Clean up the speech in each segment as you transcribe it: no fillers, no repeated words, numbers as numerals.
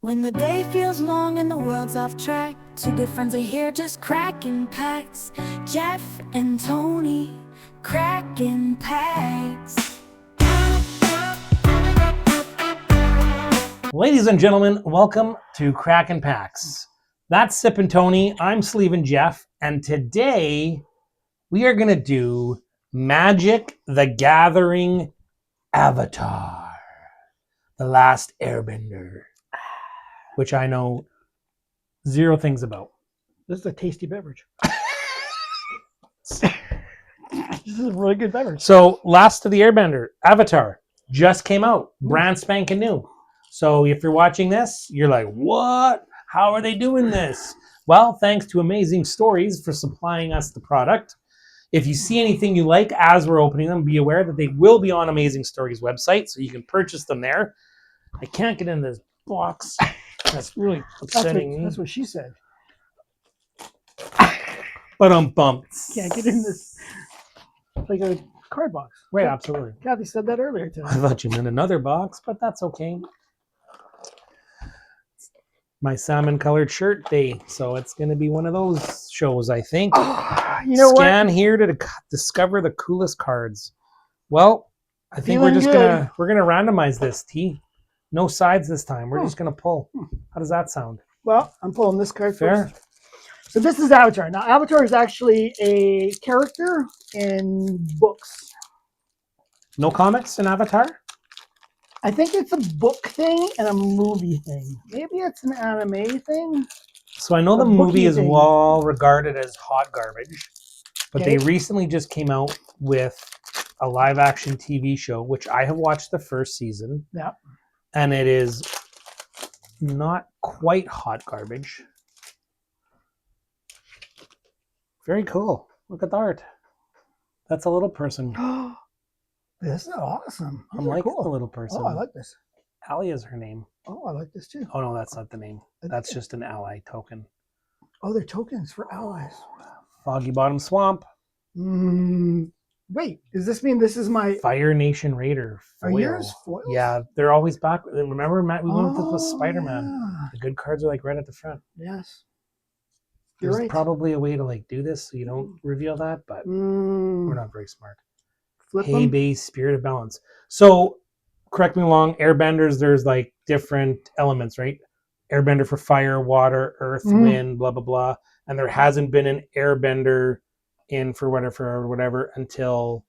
When the day feels long and the world's off track, two good friends are here just cracking packs. Geoff and Tony, cracking packs. Ladies and gentlemen, welcome to Crackin' Packs. That's Sip and Tony. I'm Sleeve and Geoff, and today we are going to do Magic the Gathering Avatar, The Last Airbender, which I know zero things about. This is a tasty beverage. This is a really good beverage. So, Last of the Airbender, Avatar, just came out, brand spanking new. So if you're watching this, you're like, what? How are they doing this? Well, thanks to Amazing Stories for supplying us the product. If you see anything you like as we're opening them, be aware that they will be on Amazing Stories website, so you can purchase them there. I can't get in this box. That's really upsetting me. That's what she said. But bumps. Can't get in this like a card box. Right, absolutely. Kathy said that earlier today. I thought you meant another box, but that's okay. My salmon colored shirt day, so it's going to be one of those shows, I think. You know Scan what? here to discover the coolest cards. Well, I think Feeling we're just good. gonna randomize this, T. No sides this time. We're just gonna pull. How does that sound? Well, I'm pulling this card Fair. first. So this is Avatar. Now, Avatar is actually a character in books. No comics in Avatar? I think it's a book thing and a movie thing. Maybe it's an anime thing. So I know A the movie bookie is thing. well regarded as hot garbage, but Okay. they recently just came out with a live action TV show, which I have watched the first season. Yeah. And it is not quite hot garbage. Very cool. Look at the art. That's a little person. This is awesome. I'm These are like cool. the little person. Oh, I like this. Allie is her name. Oh, I like this too. Oh no, that's not the name. That's Okay. just an ally token. Oh, they're tokens for allies. Foggy Bottom Swamp. Wait, does this mean this is my... Fire Nation Raider. Are Foil. yours foils? Yeah, they're always back. Remember, Matt, we went with Spider-Man. Yeah. The good cards are like right at the front. Yes. You're There's right. probably a way to like do this so you don't reveal that, but we're not very smart. Flip Hay them. base, Spirit of Balance. So, correct me wrong, airbenders, there's like different elements, right? Airbender for fire, water, earth, wind, blah, blah, blah. And there hasn't been an airbender in for whatever until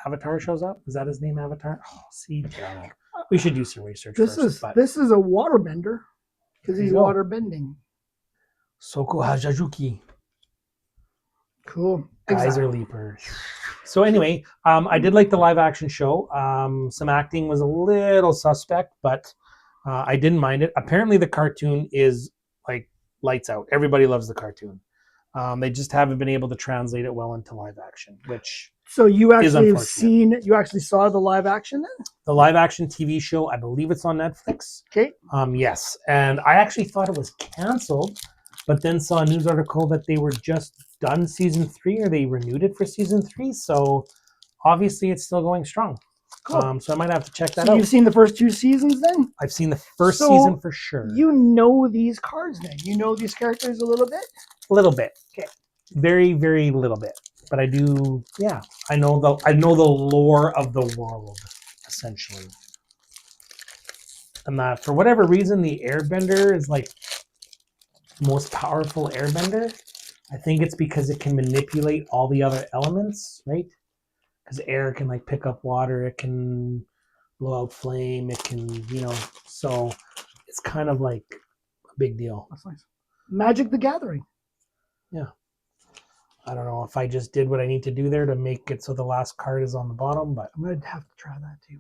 Avatar shows up. Is that his name, Avatar? Oh, see, Joe. We should do some research This first. is a water bender because There he's you go. water bending. Soko Hajajuki. Cool. Geyser Leaper. So anyway, I did like the live action show. Some acting was a little suspect, but I didn't mind it. Apparently the cartoon is like lights out. Everybody loves the cartoon. They just haven't been able to translate it well into live action, which So you is actually have unfortunate. you actually saw the live action then? The live action TV show, I believe it's on Netflix. Okay. Yes. And I actually thought it was canceled, but then saw a news article that they were just done season 3 or they renewed it for season 3. So obviously it's still going strong. Cool. So I might have to check that So out. you've seen the first 2 seasons then? I've seen the first So season for sure. You know these cards then? You know these characters a little bit? A little bit. Okay. Very, very little bit. But I do, yeah. I know the lore of the world, essentially. And that for whatever reason the airbender is like the most powerful airbender. I think it's because it can manipulate all the other elements, right? Because air can like pick up water, it can blow out flame, it can, so it's kind of like a big deal. That's nice. Magic the Gathering. Yeah. I don't know if I just did what I need to do there to make it so the last card is on the bottom, but I'm going to have to try that too.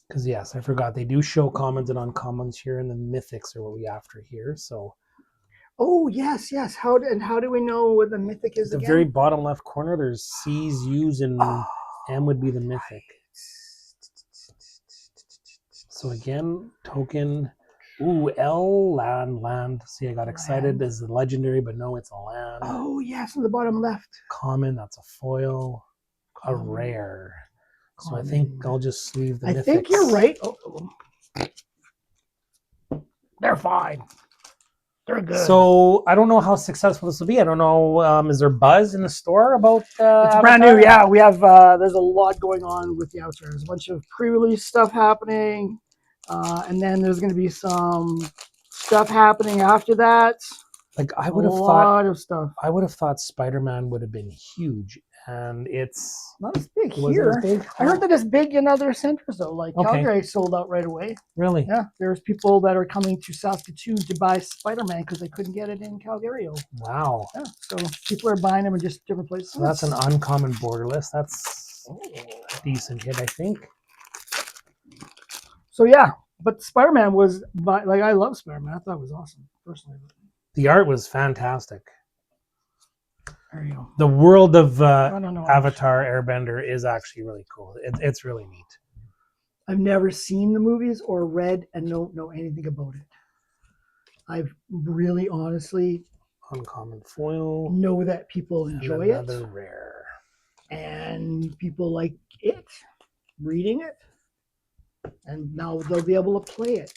because yes, I forgot they do show commons and uncommons here, and the mythics are what we after here. So Oh, yes. How do we know what the mythic is the again? very bottom left corner, there's C's, U's, and M would be the mythic. So again, token. Ooh, L, land. See, I got excited. This is a legendary, but no, it's a land. Oh, yes, in the bottom left. Common, that's a foil. A Common. rare. So I Common. think I'll just sleeve the mythics. I think you're right. Oh. They're fine. They're good. So I don't know how successful this will be. I don't know. Is there buzz in the store about It's brand new. Yeah, we have. There's a lot going on with the Avatar. There's a bunch of pre-release stuff happening, and then there's going to be some stuff happening after that. Like I A would have thought. lot of stuff. I would have thought Spider-Man would have been huge, and it's Not as big was here. it as big? I heard that it's big in other centers though. Like Okay. Calgary sold out right away. Really? Yeah, there's people that are coming to Saskatoon to buy Spider-Man because they couldn't get it in Calgary. Wow. Yeah, so people are buying them in just different places. So that's an uncommon borderless. That's a decent hit, I think. So yeah, but Spider-Man was like I love Spider-Man. I thought it was awesome personally. The art was fantastic. There you go. The world of I don't know. Avatar Airbender is actually really cool. It's really neat. I've never seen the movies or read and don't know anything about it. I've really honestly Uncommon foil. know that people enjoy and another it rare. and people like it, reading it, and now they'll be able to play it.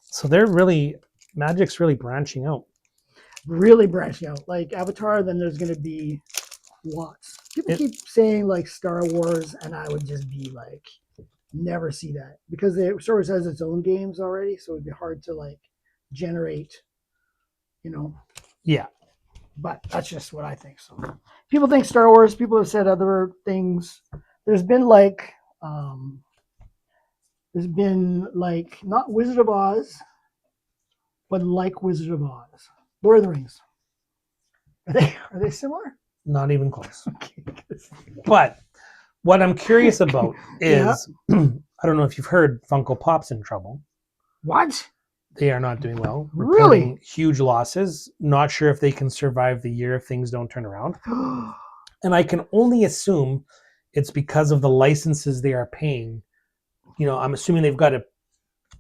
So Magic's really branching out. Really branching out. Like Avatar, then there's going to be lots. People keep saying like Star Wars, and I would just be like, never see that. Because Star Wars has its own games already, so it'd be hard to like generate, Yeah. But that's just what I think. So people think Star Wars, people have said other things. There's been like, not Wizard of Oz, but like Wizard of Oz. Lord of the Rings. Are they similar? Not even close. But what I'm curious about is, I don't know if you've heard Funko Pop's in trouble. What? They are not doing well. Really? Reporting huge losses. Not sure if they can survive the year if things don't turn around. And I can only assume it's because of the licenses they are paying. I'm assuming they've got to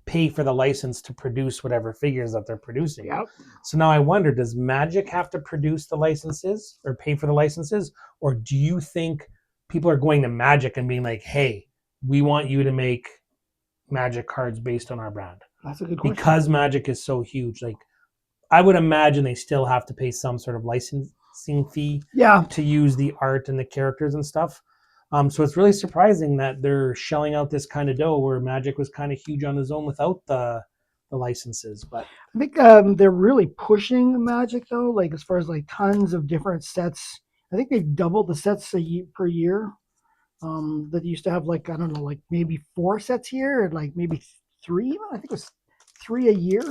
pay for the license to produce whatever figures that they're producing. Yep. So now I wonder, does Magic have to produce the licenses or pay for the licenses? Or do you think people are going to Magic and being like, hey, we want you to make Magic cards based on our brand? That's a good question. Because Magic is so huge. Like, I would imagine they still have to pay some sort of licensing fee to use the art and the characters and stuff. So it's really surprising that they're shelling out this kind of dough where Magic was kind of huge on his own without the licenses. But I think they're really pushing Magic though, like as far as like tons of different sets. I think they've doubled the sets per year. That used to have like, I don't know, like maybe 4 sets here and like maybe 3 even. I think it was 3 a year.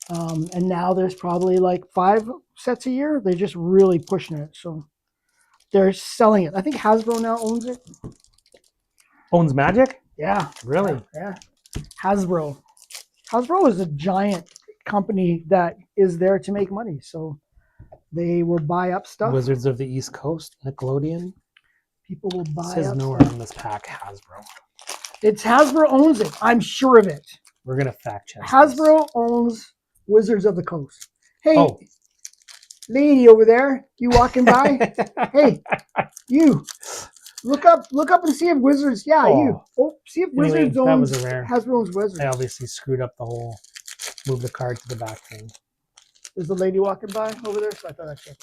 And now there's probably like 5 sets a year. They're just really pushing it. So they're selling it. I think Hasbro now owns it. Owns Magic? Yeah. Really? Yeah. Hasbro. Hasbro is a giant company that is there to make money. So they will buy up stuff. Wizards of the East Coast, Nickelodeon. People will buy It says up nowhere stuff. on this pack Hasbro. It's Hasbro owns it. I'm sure of it. We're going to fact check. Hasbro owns Wizards of the Coast. Hey, Oh. lady over there, you walking by? Hey, you. Look up and see if Wizards. Yeah, Oh. you. Oh, see if Anyway, Wizards that owns was a rare. Hasbro owns Wizards. I obviously screwed up the whole move the card to the back thing. There's the lady walking by over there, so I thought I'd check.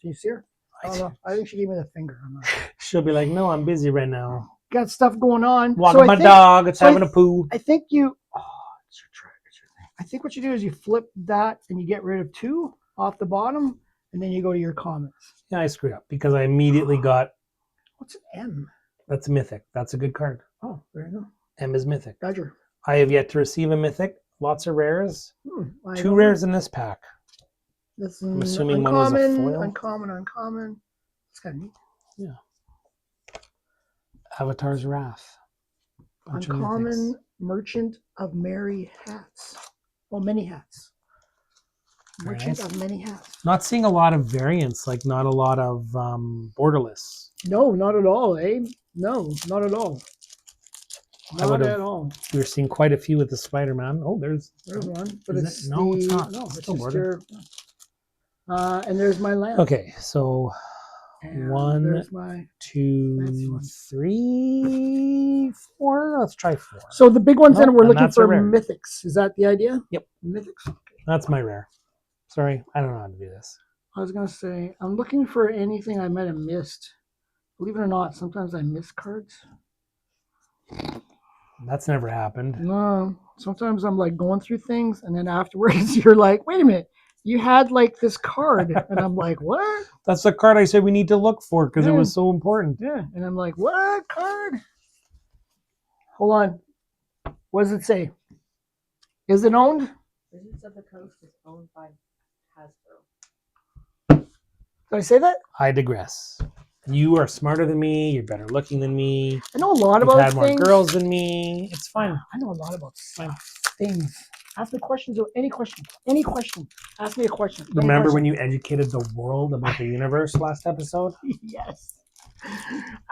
Can you see her? I don't know. I think she gave me the finger. I'm not sure. She'll be like, no, I'm busy right now. Got stuff going on. Walking my dog. It's having a poo. I think you. Oh, it's your trick. It's your thing. I think what you do is you flip that and you get rid of 2 off the bottom, and then you go to your comments. Yeah, I screwed up because I immediately got. What's an M? That's mythic. That's a good card. Oh, there you go. M is mythic. Badger. I have yet to receive a mythic. Lots of rares. 2 don't rares in this pack. That's I'm assuming one was a foil. Uncommon. It's kind of neat. Yeah. Avatar's Wrath. Bunch of mythics. Uncommon Merchant of Many Hats. Well, many hats. Very Merchant nice. of Many Hats. Not seeing a lot of variants, like not a lot of borderless. No, not at all, eh? No, not at all. Not at all. We were seeing quite a few with the Spider-Man. Oh, there's one, but is it's it? No, it's not. No, It's it's still just border. your. And there's my lamp. Okay, so And 1, there's my. 2, 3, 4. Let's try 4. So the big ones, Nope, then we're and looking that's a for rare. mythics. Is that the idea? Yep. Mythics. Okay. That's my rare. Sorry, I don't know how to do this. I was gonna say I'm looking for anything I might have missed. Believe it or not, sometimes I miss cards. That's never happened. No, sometimes I'm like going through things, and then afterwards you're like, "Wait a minute, you had like this card," and I'm like, "What?" That's the card I said we need to look for because it Yeah. was so important. Yeah, and I'm like, "What card?" Hold on. What does it say? Is it owned? Wizards of the Coast is owned by Hasbro. Did I say that? I digress. You are smarter than me. You're better looking than me. I know a lot You've about had more things. girls than me. It's fine. I know a lot about things. Ask me questions or any question. Any question. Ask me a question. Any Remember question. when you educated the world about the universe last episode? Yes. Do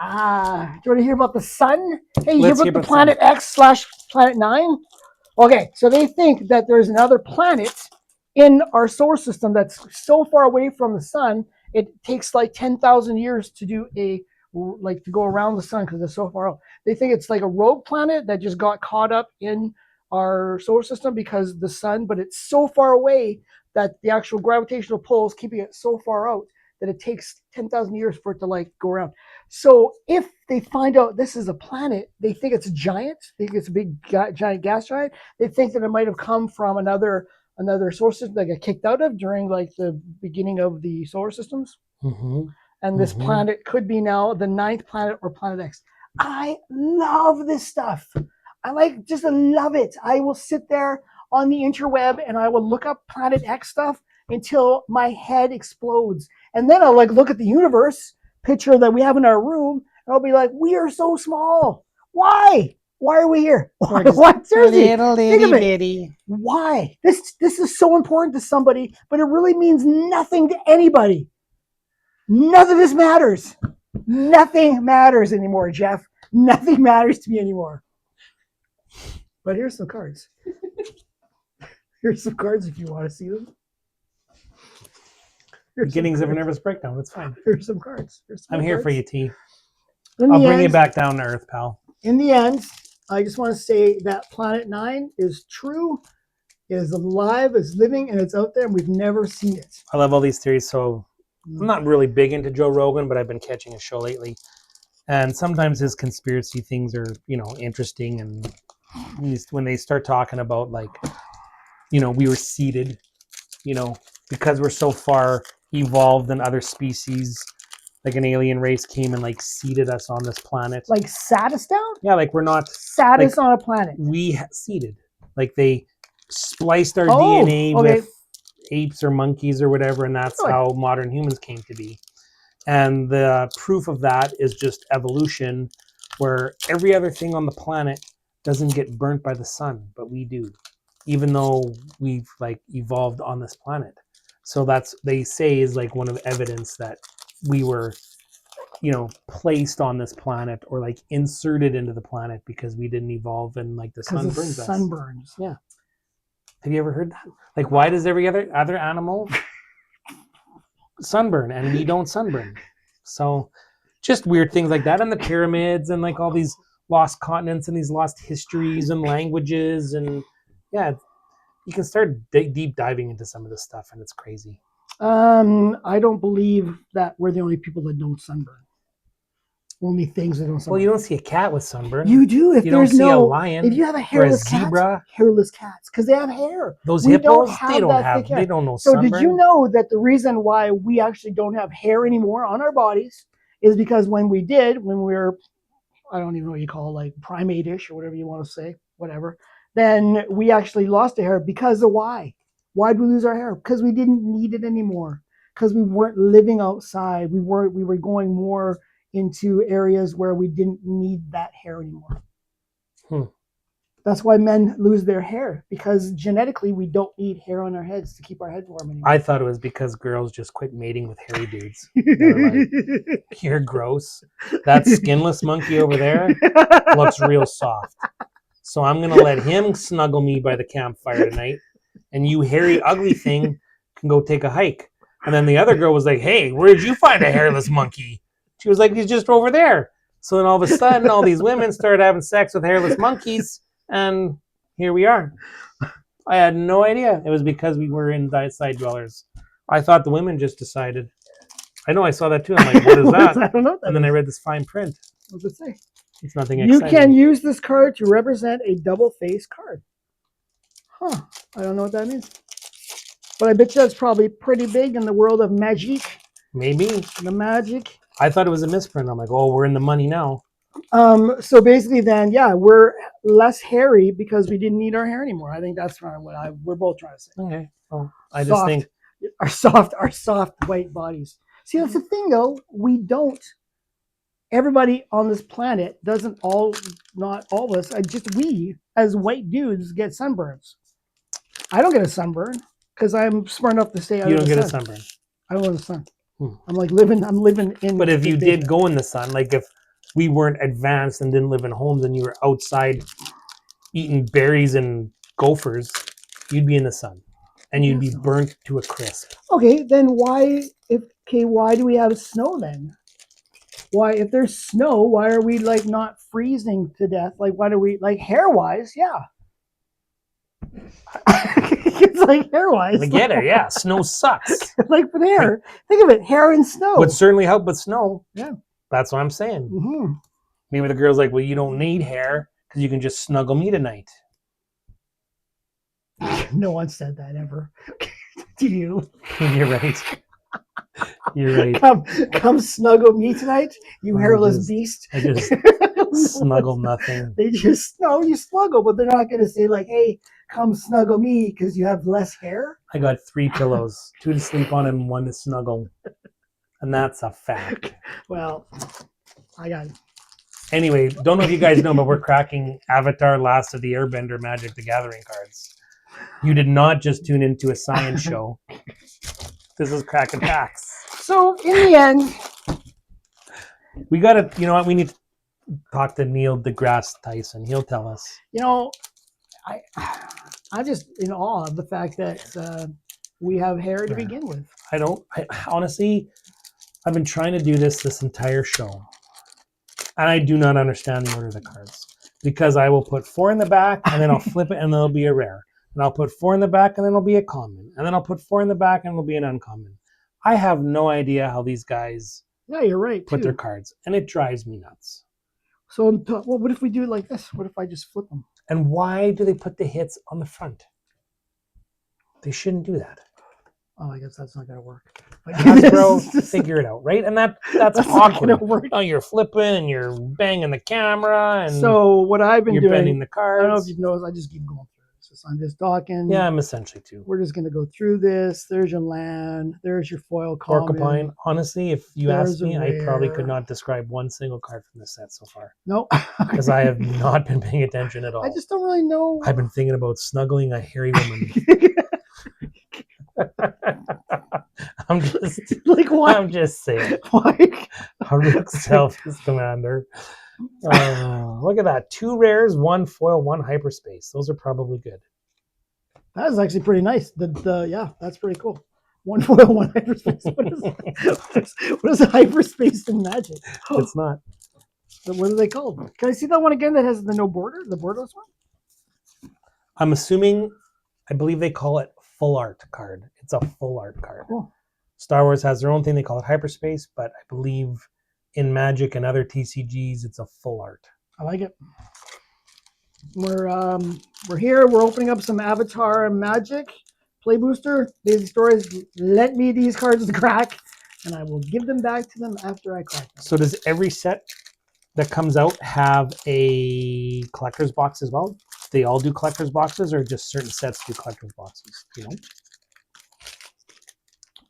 you want to hear about the sun? Hey, you Let's hear hear about the about planet X/planet 9? Okay, so they think that there's another planet in our solar system that's so far away from the sun, it takes like 10,000 years to do to go around the sun because it's so far out. They think it's like a rogue planet that just got caught up in our solar system because the sun, but it's so far away that the actual gravitational pull is keeping it so far out that it takes 10,000 years for it to like go around. So if they find out this is a planet, they think it's a giant. They think it's a big giant gas giant. They think that it might have come from another solar system that got kicked out of during like the beginning of the solar systems. Mm-hmm. And this planet could be now the 9th planet or Planet X. I love this stuff. I love it. I will sit there on the interweb and I will look up Planet X stuff until my head explodes. And then I'll like look at the universe picture that we have in our room and I'll be like, we are so small. Why? Why are we here? Why? Seriously, think of it. Why? This is so important to somebody, but it really means nothing to anybody. None of this matters. Nothing matters anymore, Geoff. Nothing matters to me anymore. But here's some cards. Here's some cards if you want to see them. Beginnings of a nervous breakdown. That's fine. Here's some cards. I'm here for you, T. I'll I'll bring you back down to earth, pal. In the end, I just want to say that Planet 9 is true, is alive, is living, and it's out there, and we've never seen it. I love all these theories. So I'm not really big into Joe Rogan, but I've been catching his show lately. And sometimes his conspiracy things are, interesting. And when they start talking about like, we were seeded, because we're so far evolved than other species, like an alien race came and like seeded us on this planet. Like sat us down? Yeah, like we're not sat us on a planet. We seeded. Like they spliced our DNA with apes or monkeys or whatever, and that's how modern humans came to be. And the proof of that is just evolution, where every other thing on the planet doesn't get burnt by the sun, but we do, even though we've like evolved on this planet. So that's, they say, is like one of the evidence that we were, placed on this planet or like inserted into the planet because we didn't evolve and like the sun burns us. Sun burns. Yeah. Have you ever heard that? Like, why does every other animal sunburn and we don't sunburn? So just weird things like that. And the pyramids and like all these lost continents and these lost histories and languages. And yeah, you can start deep diving into some of this stuff and it's crazy. I don't believe that we're the only people that don't sunburn. Only things that don't sunburn. Well, you don't see a cat with sunburn. You do if you there's don't see no a lion. If you have a hairless or a zebra, cat, hairless cats, because they have hair. Those hippos, they don't know So sunburn. did you know that the reason why we actually don't have hair anymore on our bodies is because when we were, I don't even know what you call it, like primate-ish or whatever you want to say, whatever, then we actually lost the hair because of why? Why did we lose our hair? Because we didn't need it anymore. Because we weren't living outside. We were going more into areas where we didn't need that hair anymore. That's why men lose their hair, because genetically we don't need hair on our heads to keep our head warm anymore. I thought it was because girls just quit mating with hairy dudes. Like, you're gross. That skinless monkey over there looks real soft. So I'm going to let him snuggle me by the campfire tonight. And you hairy, ugly thing can go take a hike. And then the other girl was like, hey, where did you find a hairless monkey? She was like, he's just over there. So then all of a sudden, all these women started having sex with hairless monkeys, and here we are. I had no idea. It was because we were inside dwellers. I thought the women just decided. I know, I saw that too. I'm like, what is that? I don't know what that And then I is. read this fine print. What does it say? It's nothing You exciting. can use this card to represent a double-faced card. Huh. I don't know what that means. But I bet you that's probably pretty big in the world of magic. Maybe. The magic. I thought it was a misprint. I'm like, oh, we're in the money now. So basically then, yeah, we're less hairy because we didn't need our hair anymore. I think that's what we're both trying to say. Okay. Well, I just think our soft white bodies. See, that's the thing though. We don't. Everybody on this planet doesn't not all of us. Just we as white dudes get sunburns. I don't get a sunburn because I'm smart enough to stay out you of don't the get a sun. sunburn. I don't go in the sun. Hmm. I'm living in. But if the you basement. did go in the sun, like if we weren't advanced and didn't live in homes and you were outside eating berries and gophers, you'd be in the sun and you'd be so. burnt to a crisp. Okay, then why do we have snow then? Why, if there's snow, why are we like not freezing to death? Like, why do we like hair wise? Yeah. It's like hair wise. I get it, yeah. Snow sucks. Like for hair. Think of it, hair and snow. Would certainly help with snow. Yeah. That's what I'm saying. Mm-hmm. Maybe the girl's like, well, you don't need hair because you can just snuggle me tonight. No one said that ever. To you. You're right. You're right. Come snuggle me tonight, you hairless beast. I just snuggle nothing. They just you snuggle, but they're not gonna say like, hey, come snuggle me because you have less hair. I got 3 pillows, 2 to sleep on and 1 to snuggle. And that's a fact. Well, I got it. Anyway, don't know if you guys know, but we're cracking Avatar Last of the Airbender Magic the Gathering cards. You did not just tune into a science show. This is Crackin' Facts. So in the end, We gotta, you know what, we need to talk to Neil deGrasse Tyson. He'll tell us. I'm just in awe of the fact that we have hair to begin with. Honestly, I've been trying to do this entire show. And I do not understand the order of the cards. Because I will put 4 in the back, and then I'll flip it, and then it'll be a rare. And I'll put 4 in the back, and then it'll be a common. And then I'll put 4 in the back, and it'll be an uncommon. I have no idea how these guys Yeah, you're right. put too. their cards. And it drives me nuts. So, well, what if we do it like this? What if I just flip them? And why do they put the hits on the front? They shouldn't do that. Oh, I guess that's not gonna work. Hasbro, figure it out, right? And that's Not awkward. gonna work. Oh, you're flipping and you're banging the camera and So what I've been you're doing, bending the I cards. don't know if you've noticed, I just keep going through this. I'm just talking. Yeah, I'm essentially too. We're just gonna go through this. There's your land. There's your foil common. Porcupine. Honestly, if you There's asked a me, I probably rare. could not describe one single card from this set so far Nope. because I have not been paying attention at all. I just don't really know. I've been thinking about snuggling a hairy woman. I'm just like what? I'm just saying. Like, Haruk Selfish Commander. Look at that. 2 rares, 1 foil, 1 hyperspace. Those are probably good. that is actually pretty nice. Yeah, that's pretty cool. 1 foil, 1 hyperspace. What is a hyperspace in Magic? It's not. What are they called? Can I see that one again that has the no border? The borderless one? I'm assuming, I believe they call it full art card. It's a full art card. Cool. Star Wars has their own thing. They call it hyperspace, but I believe in Magic and other TCGs, it's a full art. I like it. We're here. We're opening up some Avatar Magic play booster. These stories lent me these cards to crack, and I will give them back to them after I crack them. So does every set that comes out have a collector's box as well? They all do collector's boxes, or just certain sets do collector's boxes? You know?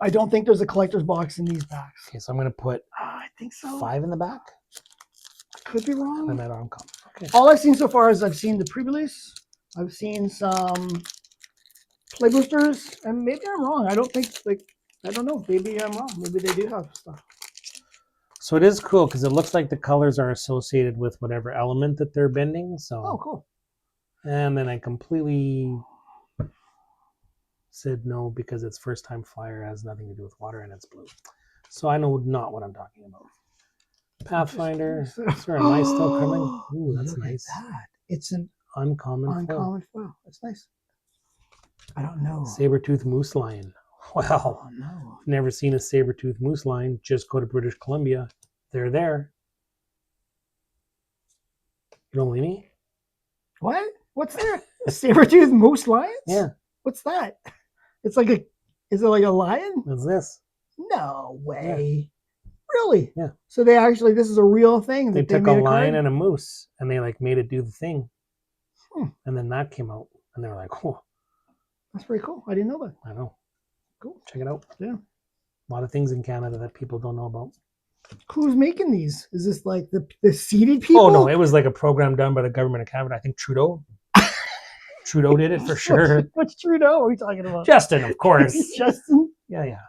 I don't think there's a collector's box in these packs. Okay, so I'm going to put I think so. 5 in the back, Could be and wrong. then that arm comes. Okay. All I've seen so far is I've seen the pre-release. I've seen some play boosters, and maybe I'm wrong. I don't know. Maybe I'm wrong. Maybe they do have stuff. So it is cool because it looks like the colors are associated with whatever element that they're bending. So Oh, cool. and then I completely said no because it's first time flyer, has nothing to do with water, and it's blue. So I know not what I'm talking about. Pathfinder. Is there a nice still coming? Ooh, that's Look at nice. that. It's an Uncommon foil. uncommon foil. That's nice. I don't know. Saber-tooth moose lion. Well, Oh no. never seen a saber-tooth moose lion. Just go to British Columbia. They're there. You don't believe me? What? What's there? A saber-toothed moose lions? Yeah. What's that? It's like a. Is it like a lion? What's this? No way. Really? Yeah. So they actually, this is a real thing. They That took made a lion card? and a moose and they like made it do the thing. Hmm. And then that came out. And they were like, oh, That's pretty cool. I didn't know that. I know. Cool. Check it out. Yeah. A lot of things in Canada that people don't know about. Who's making these? Is this like the seated people? Oh, no. It was like a program done by the government of Canada. I think Trudeau. Trudeau did it for sure. What's Trudeau? What are we talking about? Justin, of course. Justin? Yeah, yeah.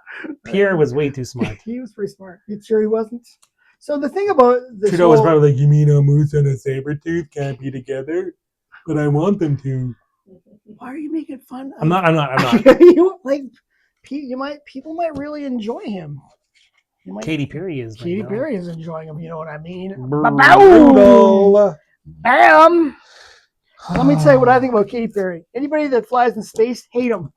Pierre was way too smart. He was pretty smart. You sure he wasn't? So the thing about this Trudeau was whole- probably like, you mean a moose and a saber tooth can't be together? But I want them to. Why are you making fun? I'm not. You like people might really enjoy him. You might, Katy Perry is. Katy right now. Perry is enjoying him. You know what I mean? Brutal. Bam! Let me tell you what I think about Katy Perry. Anybody that flies in space, hate them.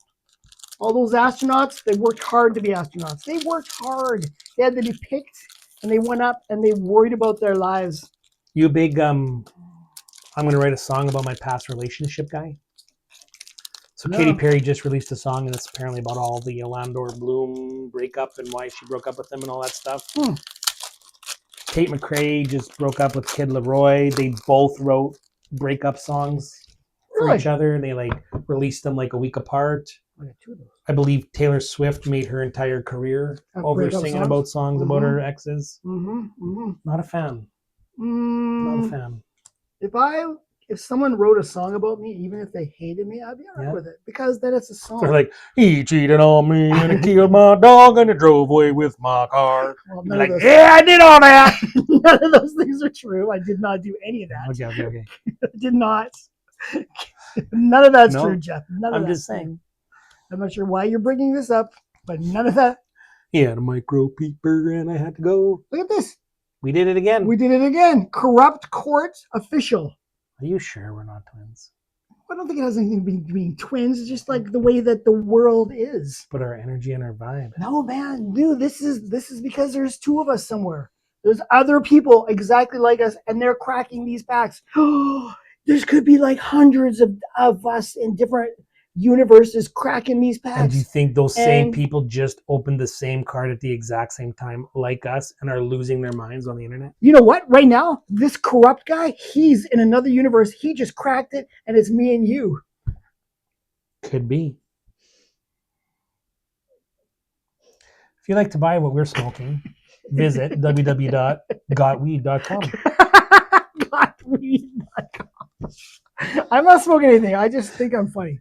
All those astronauts, they worked hard to be astronauts. They worked hard. They had to be picked, and they went up, and they worried about their lives. You big I'm gonna write a song about my past relationship guy. So No. Katy Perry just released a song, and it's apparently about all the Orlando Bloom breakup and why she broke up with him and all that stuff. Tate McRae just broke up with Kid Laroi. They both wrote breakup songs for Really? each other. They like released them like a week apart. I got two of those. I believe Taylor Swift made her entire career Of over breakup singing songs? about songs about her exes. Not a fan. Not a fan. If someone wrote a song about me, even if they hated me, I'd be alright Yeah. with it because then it's a song. They're like, he cheated on me and he killed my dog and he drove away with my car. Well, You're none, like, of those, yeah, I did all that. none of those things are true. I did not do any of that. Okay. I did not. None of that's No, true, Jeff. None of I'm that. just saying. I'm not sure why you're bringing this up, but none of that. He had a micro peeper and I had to go. Look at this. We did it again. We did it again. Corrupt court official. Are you sure we're not twins? I don't think it has anything to do with being twins. It's just like the way that the world is. But our energy and our vibe. No, man, dude, this is because there's two of us somewhere. There's other people exactly like us, and they're cracking these packs. There could be like hundreds of us in different universes cracking these packs. And do you think those same And- people just opened the same card at the exact same time like us and are losing their minds on the internet? You know what? Right now, this corrupt guy, he's in another universe. He just cracked it, and it's me and you. Could be. If you'd like to buy what we're smoking, visit www.gotweed.com. Godweed.com. I'm not smoking anything. I just think I'm funny.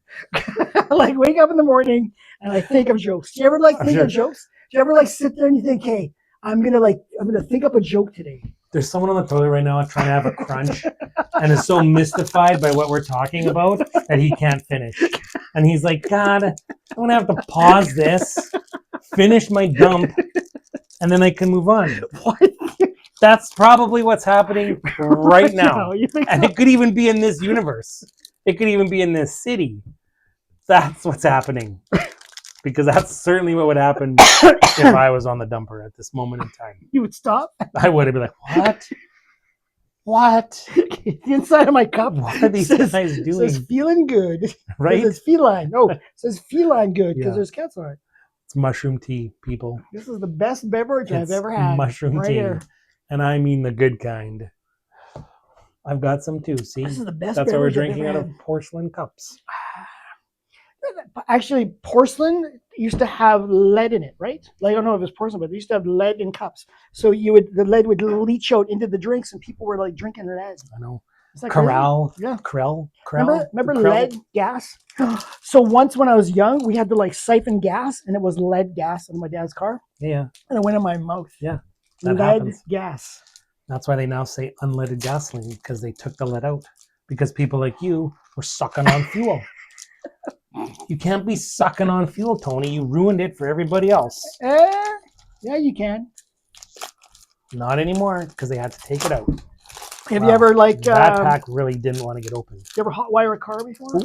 Like wake up in the morning and I think of jokes. Do you ever like think of jokes? Do you ever like sit there and you think, hey, I'm gonna think up a joke today? There's someone on the toilet right now trying to have a crunch and is so mystified by what we're talking about that he can't finish. And he's like, God, I'm going to have to pause this, finish my dump, and then I can move on. What? That's probably what's happening right now. You think And so? it could even be in this universe. It could even be in this city. That's what's happening. Because that's certainly what would happen if I was on the dumper at this moment in time. You would stop? I would have been like, what? What? The inside of my cup What are these says, guys doing? says feeling good. Right? It says feline. No, it says feline good because Yeah. there's cats on it. It's mushroom tea, people. This is the best beverage I've It's ever had. mushroom right tea. here. And I mean the good kind. I've got some too, see? This is the best That's why we're beverage I've drinking ever out of had. porcelain cups. Actually, porcelain used to have lead in it, right? Like, I don't know if it's porcelain, but they used to have lead in cups. So the lead would leach out into the drinks, and people were like drinking lead. I know. It's like crazy. Corral. Yeah. Krell. Remember Krell? lead gas? So once when I was young, we had to like siphon gas, and it was lead gas in my dad's car, Yeah. and it went in my mouth. Yeah, that lead happens. gas. That's why they now say unleaded gasoline, because they took the lead out. Because people like you were sucking on fuel. You can't be sucking on fuel, Tony. You ruined it for everybody else. Yeah, you can. Not anymore, because they had to take it out. Have you ever like that pack really didn't want to get open? You ever hotwire a car before?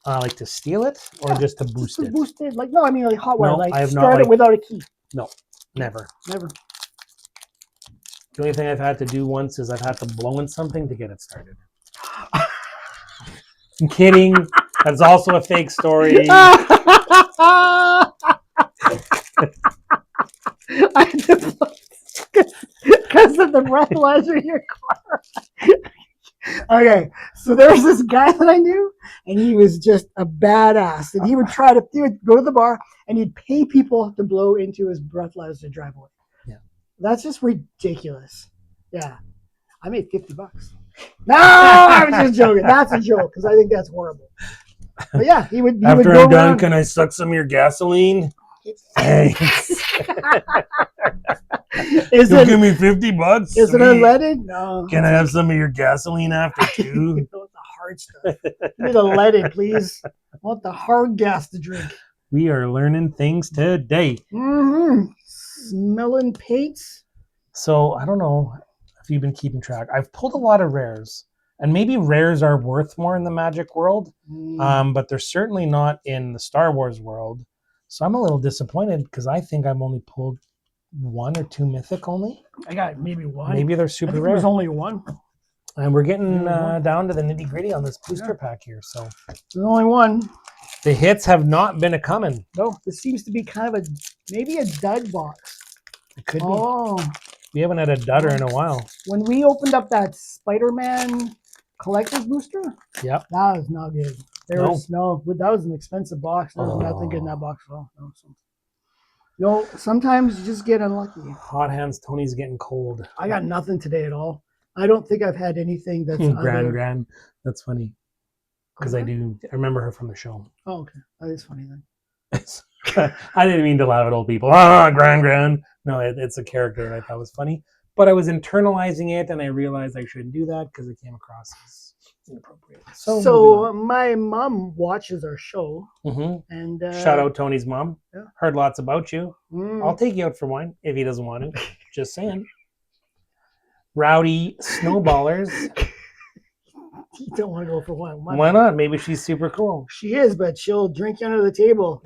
Like to steal it or just to boost it? Boost it. Like no, I mean like hotwire. No, like I have start not, it without a key. No, never. Never. The only thing I've had to do once is I've had to blow in something to get it started. I'm kidding. That's also a fake story. Because of the breathalyzer in your car. Okay, so there's this guy that I knew, and he was just a badass. And he would go to the bar, and he'd pay people to blow into his breathalyzer to drive away. Yeah, that's just ridiculous. Yeah, I made $50. No, I was just joking. That's a joke because I think that's horrible. But yeah, he would. After I'm done, can I suck some of your gasoline? Thanks. Give me $50. Is it unleaded? No. Can I have some of your gasoline after too? The hard stuff. Give me the leaded, please. I want the hard gas to drink. We are learning things today. Mm-hmm. Smelling paints. So I don't know if you've been keeping track. I've pulled a lot of rares, and maybe rares are worth more in the Magic world, but they're certainly not in the Star Wars world. So I'm a little disappointed because I think I've only pulled 1 or 2 mythic only. I got maybe 1. Maybe they're super rare. There's only 1. And we're getting down to the nitty gritty on this booster pack here. So there's only 1. The hits have not been a coming. No, this seems to be kind of maybe a dud box. It could be. We haven't had a dudder in a while. When we opened up that Spider-Man collector's booster, yep, that was not good. That was an expensive box. There was nothing good in that box at all. No, sometimes you just get unlucky. Hot hands, Tony's getting cold. I got nothing today at all. I don't think I've had anything that's Gran. That's funny. Because I remember her from the show. Oh, okay. That is funny then. I didn't mean to laugh at old people. Gran. No, it's a character that I thought was funny. But I was internalizing it, and I realized I shouldn't do that because it came across as inappropriate. So my mom watches our show. Mm-hmm. And shout out Tony's mom. Yeah. Heard lots about you. I'll take you out for wine if he doesn't want to. Just saying. Rowdy snowballers. You don't want to go for wine. Why not? Maybe she's super cool. She is, but she'll drink you under the table.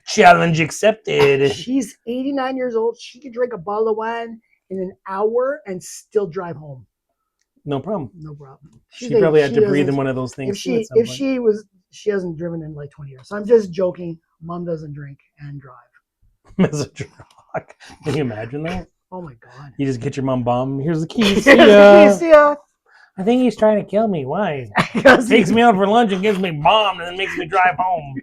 Challenge accepted. She's 89 years old. She could drink a bottle of wine in an hour and still drive home. No problem. No problem. She probably had to breathe in one of those things. She hasn't driven in like 20 years. So I'm just joking. Mom doesn't drink and drive. As a truck. Can you imagine that? Oh my God. You just get your mom bomb. Here's the keys. See ya. I think he's trying to kill me. Why? Takes me out for lunch and gives me bomb and then makes me drive home.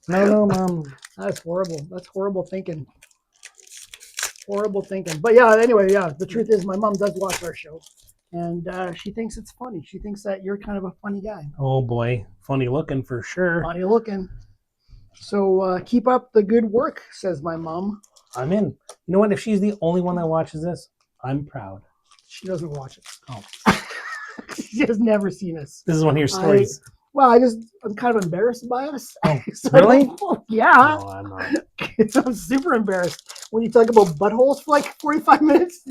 No, Mom. That's horrible. That's horrible thinking. Horrible thinking. But yeah, anyway, the truth is my mom does watch our show. And she thinks it's funny. She thinks that you're kind of a funny guy. Oh boy. Funny looking for sure. Funny looking. So keep up the good work, says my mom. I'm in. You know what? If she's the only one that watches this, I'm proud. She doesn't watch it. Oh. She has never seen us. This is one of your stories. I'm kind of embarrassed by us. Oh, so really? Yeah. No, I'm not. I'm super embarrassed. When you talk about buttholes for like 45 minutes,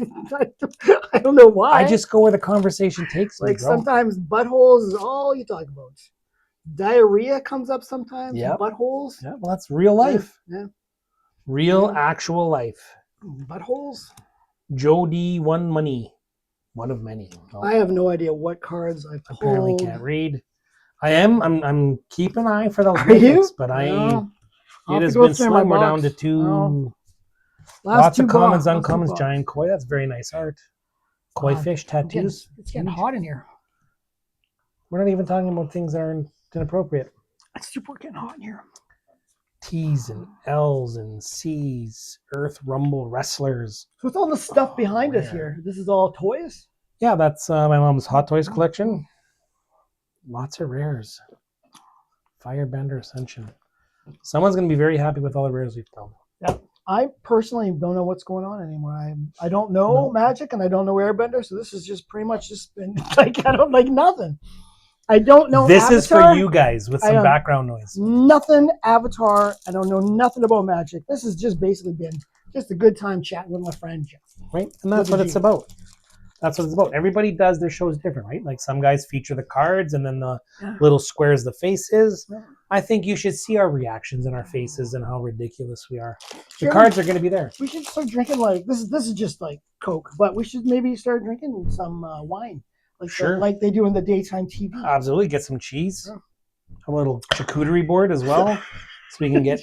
I don't know why. I just go where the conversation takes me, Like bro. sometimes buttholes is all you talk about. Diarrhea comes up sometimes. Yep. Buttholes. Yeah, well, that's real life. Yeah. Real, actual life. Buttholes. Joe D. One money. One of many. Oh, I have no idea what cards I've pulled. apparently can't read. I'm keeping an eye for those Are you? mythics, but it has been slim. We're down to 2. Lots of commons, uncommons, giant koi. That's very nice art. Koi fish tattoos. It's getting hot in here. We're not even talking about things that are inappropriate. It's super getting hot in here. T's and L's and C's. Earth Rumble Wrestlers. So what's all the stuff behind us here? This is all toys? Yeah, that's my mom's Hot Toys collection. Lots of rares. Firebender Ascension. Someone's going to be very happy with all the rares we've found. Yeah. I personally don't know what's going on anymore. I don't know Magic and I don't know Airbender, so this has just pretty much just been like I don't like nothing. I don't know. This Avatar. is for you guys with I some don't- background noise. Nothing Avatar. I don't know nothing about Magic. This has just basically been just a good time chatting with my friend Geoff. Right? And that's what it's about. That's what it's about. Everybody does their shows different, right? Like some guys feature the cards and then the little squares the faces. Yeah. I think you should see our reactions and our faces and how ridiculous we are. The Sure. cards are going to be there. We should start drinking like this is just like Coke, but we should maybe start drinking some wine, like Sure. like they do in the daytime TV. Absolutely. Get some cheese. Yeah. A little charcuterie board as well. So we can get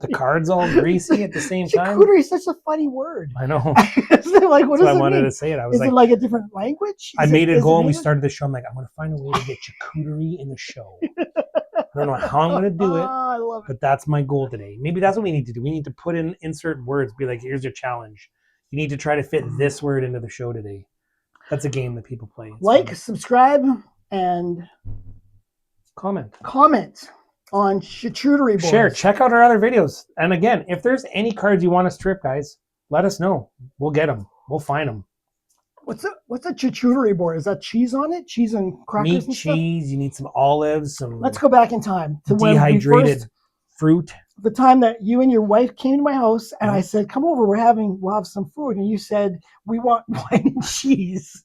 the cards all greasy at the same time. Charcuterie is such a funny word. I know. Is it like what That's why I does it wanted mean? to say it. I was Is like, it like a different language? I made it is go and we English? started the show. I'm like, I'm going to find a way to get charcuterie in the show. I don't know how I'm going to do it, I love it. but that's my goal today. Maybe that's what we need to do. We need to put in insert words, be like, here's your challenge. You need to try to fit this word into the show today. That's a game that people play. It's Like, fun. subscribe, and Comment. comment on charcuterie boards. Share. Check out our other videos. And again, if there's any cards you want to strip, guys, let us know. We'll get them. We'll find them. What's a charcuterie board? Is that cheese on it? Cheese and crackers Meat, and stuff? cheese. You need some olives, some Let's go back in time to when we dehydrated first, fruit. the time that you and your wife came to my house, and I said, "Come over, we'll have some food," and you said, "We want wine and cheese."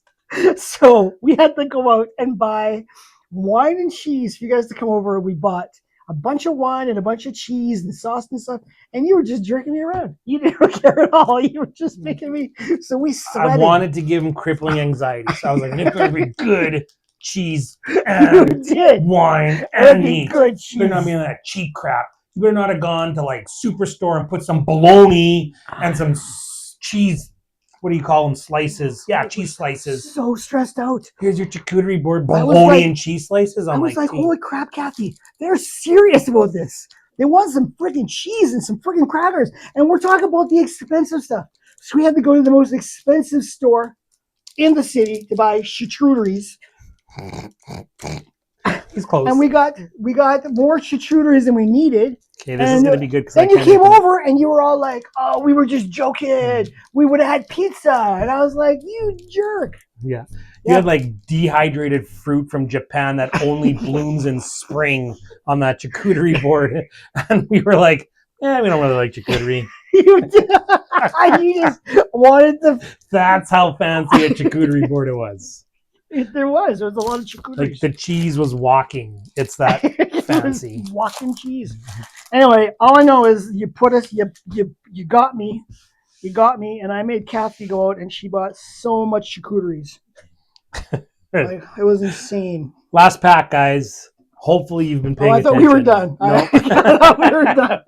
So we had to go out and buy wine and cheese for you guys to come over. We bought a bunch of wine and a bunch of cheese and sauce and stuff, and you were just jerking me around. You didn't care at all. You were just making me. So we I sweated. wanted to give him crippling anxiety. So I was like, it's going to be good cheese You and did. wine It would and be meat. good cheese. You better not be in that cheap crap. You better not have gone to like Superstore and put some bologna and some cheese. What do you call them? Slices. Yeah, cheese slices. So stressed out. Here's your charcuterie board, I was bologna like- and cheese slices. I I'm was like, gee. holy crap, Kathy, they're serious about this. They want some freaking cheese and some freaking crackers. And we're talking about the expensive stuff. So we had to go to the most expensive store in the city to buy charcuteries. He's close. And we got more charcuteries than we needed. Okay, this is and going to be good. 'cause Then I you can't came open it. over and you were all like, oh, we were just joking. We would have had pizza. And I was like, you jerk. Yeah. You Yeah. had like dehydrated fruit from Japan that only blooms in spring on that charcuterie board. And we were like, we don't really like charcuterie. You just wanted to. That's how fancy a charcuterie board it was. There was a lot of charcuteries. Like the cheese was walking. It's that fancy. Walking cheese. Anyway, all I know is you got me, and I made Kathy go out and she bought so much charcuteries. Like, it was insane. Last pack, guys. Hopefully you've been paying I thought attention. we were done. No. I thought we were done.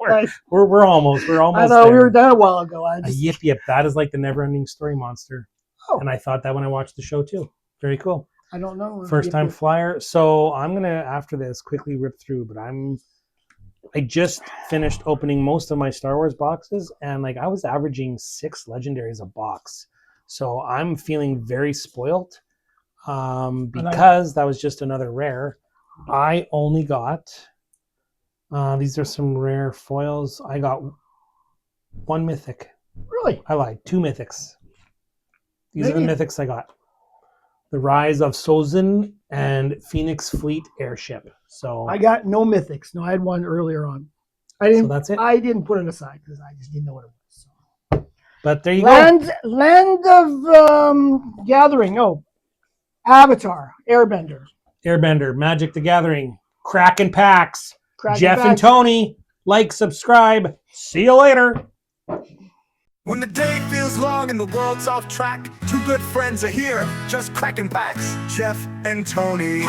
We're almost I there. thought we were done a while ago. A yip. That is like the never-ending story monster. Oh. And I thought that when I watched the show too. Very cool. I don't know. First time flyer. So I'm gonna after this quickly rip through, but I just finished opening most of my Star Wars boxes, and like I was averaging 6 legendaries a box. So I'm feeling very spoiled. Because that was just another rare. I only got these are some rare foils. I got 1 mythic. Really? I lied. 2 mythics. These are Maybe- the mythics I got. The Rise of Sozin and Phoenix Fleet Airship. So I got no mythics. No, I had one earlier on. so that's it. I didn't put it aside because I just didn't know what it was. So. But there you Land of Gathering. Oh, Avatar, Airbender. go. Airbender, Magic the Gathering, Crackin packs. Crackin' Geoff and packs. Tony. Like, subscribe. See you later. When the day feels long and the world's off track, 2 good friends are here, just cracking packs. Geoff and Tony.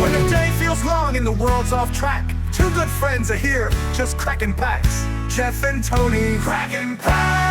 When the day feels long and the world's off track, 2 good friends are here, just cracking packs. Geoff and Tony. Cracking packs.